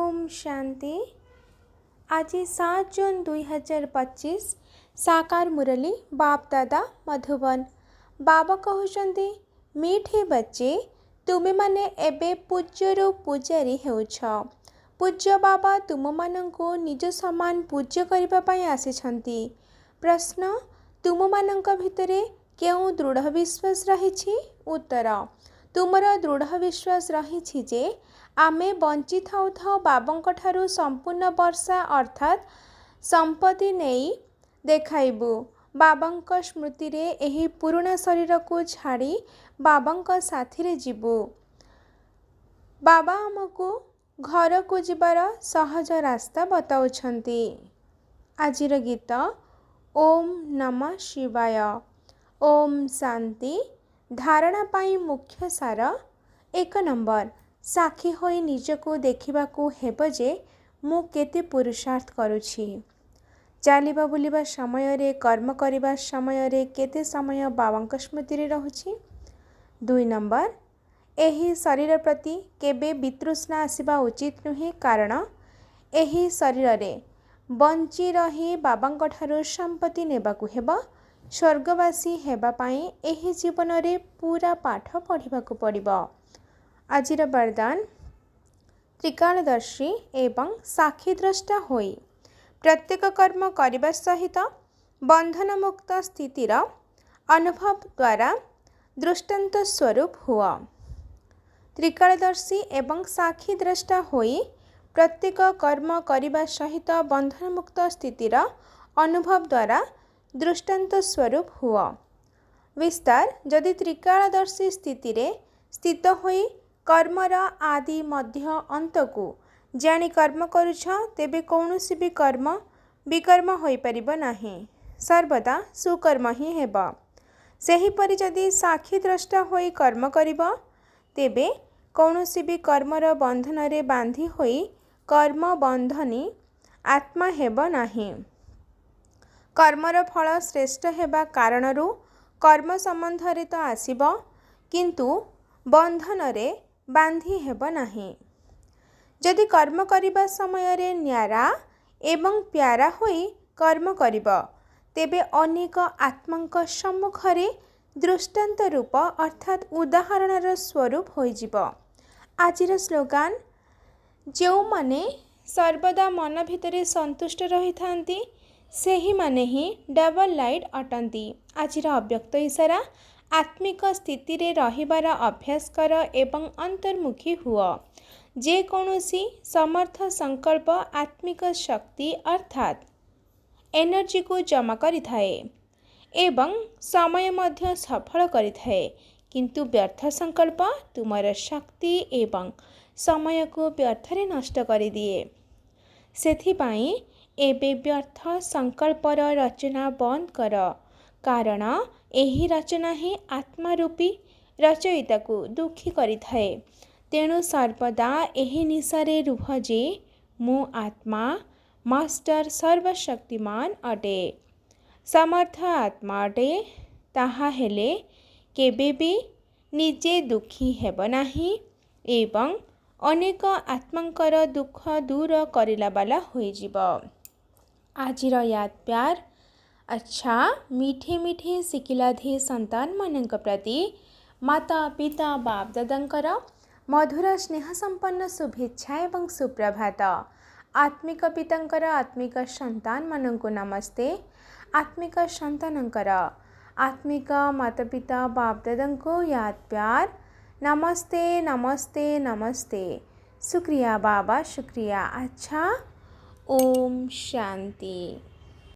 ओम शांति। आज 7 जून 2025 साकार मुरली बाप दादा मधुबन। बाबा कहउचंदी मीठे बच्चे तुमे माने एबे पूज्यरु पूजारी हेउछ। पूज्य बाबा तुम मानंको निज समान पूज्य करिबा पई आसिछंती। प्रश्न तुम मानंक भितरे केउ दृढ़ विश्वास रहिछि? उत्तर तुमर दृढ़ विश्वास रहिछि जे आमे बंची थाउ थाउ बाबंक ठारू संपूर्ण वर्षा अर्थात संपत्ति नेई देखाइबु। बाबंक स्मृति रे एही पुराना शरीर को छाड़ी बाबंक साथी रे जिबु। बाबा हमको घर को जिबार सहज रास्ता बताउछंती। आजिर गीत ओम नमः शिवाय। ओम शांति। धारणा पाई मुख्य सार 1 नंबर साक्षी होई निजको देखिबाकू हेब जे मु केते पुरुषार्थ करुछि। चालिबा बुलिबा समय रे कर्म करिबा समय रे केते समय बाबांक स्मृति रे रहुछि। 2 नंबर एही शरीर प्रति केबे वितृष्णा आसिबा उचित नुहे, कारण एही शरीर रे बंची रही बाबांक ठारू संपत्ति नेबाकू हेबा। स्वर्गवासी हेबा पाई एही जीवन रे पूरा पाठ पढ़िबाकू पड़िबो। आजिर वरदान त्रिकालदर्शी एवं साक्षी द्रष्टा होई प्रत्येक कर्म करिबा सहित बंधन मुक्त स्थितिर अनुभव द्वारा दृष्टांत स्वरूप हुआ। त्रिकालदर्शी एवं साक्षी द्रष्टा होई प्रत्येक कर्म करिबा सहित बंधन मुक्त स्थितिर अनुभव द्वारा दृष्टांत स्वरूप हुआ। विस्तार जदि त्रिकालदर्शी स्थिति रे स्थित होई कर्मर आदि मध्य अंत को जानी कर्म करुछ, तेबे कौनसी भी कर्म विकर्म होई परिबो नाही, सर्वदा सुकर्म ही हेबा। सेही परि जदि साक्षी द्रष्टा होई कर्म करिबो, तेबे कौनसी भी कर्मर बंधन रे बांधी होई कर्म बंधनी आत्मा हेबो नाही। कर्मर फल श्रेष्ठ हेबा कारणरू कर्म संबंध रे तो आसीबो, किंतु बंधन रे बांधी हेबो नाही। जदि कर्म करिबा समय रे न्यारा एवं प्यारा होई कर्म करिबो, तेबे अनेक आत्मांक सम्मुख रे दृष्टांत रूप अर्थात उदाहरणर स्वरूप होई जिवो। आजिर स्लोगान जो माने सर्वदा मन भितरे संतुष्ट रही थांती सेही माने ही डबल लाइट अटंती। आजिर अव्यक्त इशारा आत्मिक स्थिति रे रहिबार अभ्यास कर एवं अंतर्मुखी हुआ। जे कौनसी समर्थ संकल्प आत्मिक शक्ति अर्थात एनर्जी को जमा करि थाए एवं समय मध्य सफल करि थाए, किंतु व्यर्थ संकल्प तुमर शक्ति एवं समय को व्यर्थ रे नष्ट करि दिए। सेथिपाई एबे व्यर्थ संकल्पर रचना बंद कर, कारण एही रचना ही आत्मा रूपी रचयिता को दुखी करि थाए। तेणु सर्वदा एही निशारे रुह जे मु आत्मा मास्टर सर्वशक्तिमान अटे, समर्थ आत्मा अटे। ताहा हेले केबे भी निजे दुखी हेब नाही एवं अनेक आत्मांकर दुख दूर करिला बाला होई जिवो। आजिर याद प्यार। अच्छा मीठे मीठे शिकिलाधे संतान मानक प्रति माता पिता बाप दादांकर मधुर स्नेह संपन्न शुभेच्छा एवं सुप्रभात। आत्मिक पितांकर आत्मिक संतान मानंकु नमस्ते। आत्मिक संतानंकर आत्मिक माता पिता बाप दादांको याद प्यार। नमस्ते नमस्ते नमस्ते। शुक्रिया बाबा शुक्रिया। अच्छा ओम शांति।